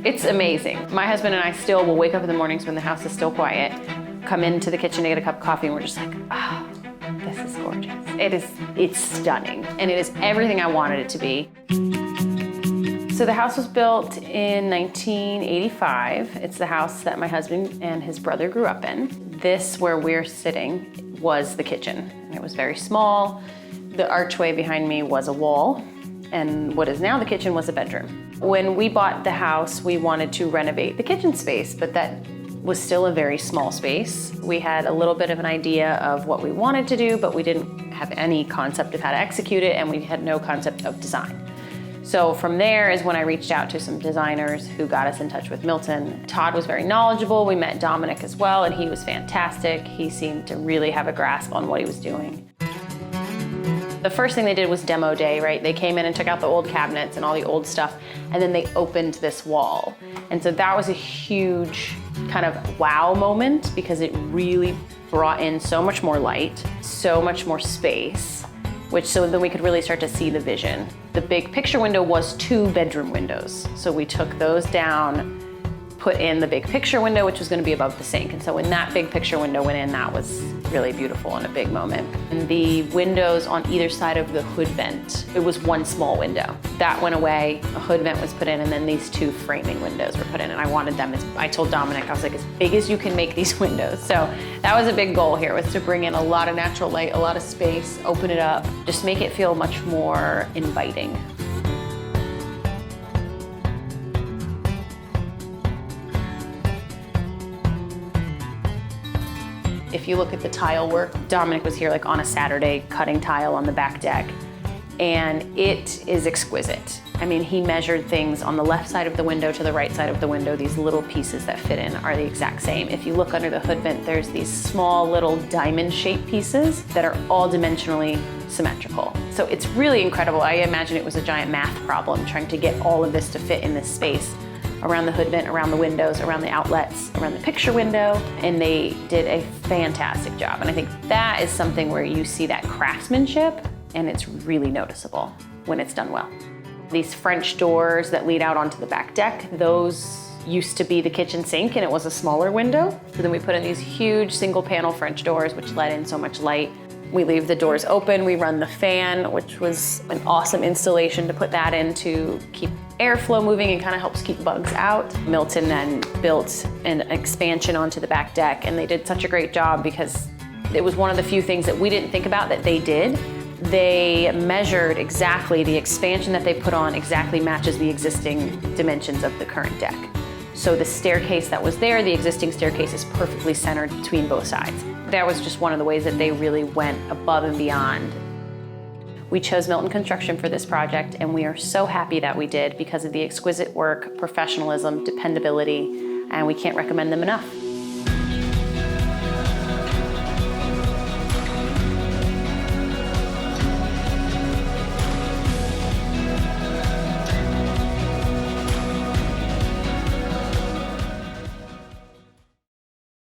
It's amazing. My husband and I still will wake up in the mornings when the house is still quiet, come into the kitchen to get a cup of coffee, and we're just like, oh, this is gorgeous. It's stunning, and it is everything I wanted it to be. So the house was built in 1985. It's the house that my husband and his brother grew up in. This, where we're sitting, was the kitchen. It was very small. The archway behind me was a wall, and what is now the kitchen was a bedroom. When we bought the house, we wanted to renovate the kitchen space, but that was still a very small space. We had a little bit of an idea of what we wanted to do, but we didn't have any concept of how to execute it, and we had no concept of design. So from there is when I reached out to some designers who got us in touch with Milton. Todd was very knowledgeable. We met Dominic as well, and he was fantastic. He seemed to really have a grasp on what he was doing. The first thing they did was demo day, right? They came in and took out the old cabinets and all the old stuff, and then they opened this wall. And so that was a huge kind of wow moment, because it really brought in so much more light, so much more space, so then we could really start to see the vision. The big picture window was 2 bedroom windows. So we took those down, put in the big picture window, which was going to be above the sink. And so when that big picture window went in, that was really beautiful and a big moment. And the windows on either side of the hood vent, it was one small window. That went away, a hood vent was put in, and then these 2 framing windows were put in. And I wanted them, I told Dominic, I was like, as big as you can make these windows. So that was a big goal here, was to bring in a lot of natural light, a lot of space, open it up, just make it feel much more inviting. If you look at the tile work, Dominic was here like on a Saturday cutting tile on the back deck, and it is exquisite. I mean, he measured things on the left side of the window to the right side of the window. These little pieces that fit in are the exact same. If you look under the hood vent, there's these small little diamond-shaped pieces that are all dimensionally symmetrical. So it's really incredible. I imagine it was a giant math problem trying to get all of this to fit in this space, around the hood vent, around the windows, around the outlets, around the picture window, and they did a fantastic job. And I think that is something where you see that craftsmanship, and it's really noticeable when it's done well. These French doors that lead out onto the back deck, those used to be the kitchen sink, and it was a smaller window. So then we put in these huge single panel French doors, which let in so much light. We leave the doors open, we run the fan, which was an awesome installation to put that in to keep airflow moving and kind of helps keep bugs out. Milton then built an expansion onto the back deck, and they did such a great job because it was one of the few things that we didn't think about that they did. They measured exactly the expansion that they put on exactly matches the existing dimensions of the current deck. So the staircase that was there, the existing staircase is perfectly centered between both sides. That was just one of the ways that they really went above and beyond. We chose Milton Construction for this project, and we are so happy that we did because of the exquisite work, professionalism, dependability, and we can't recommend them enough.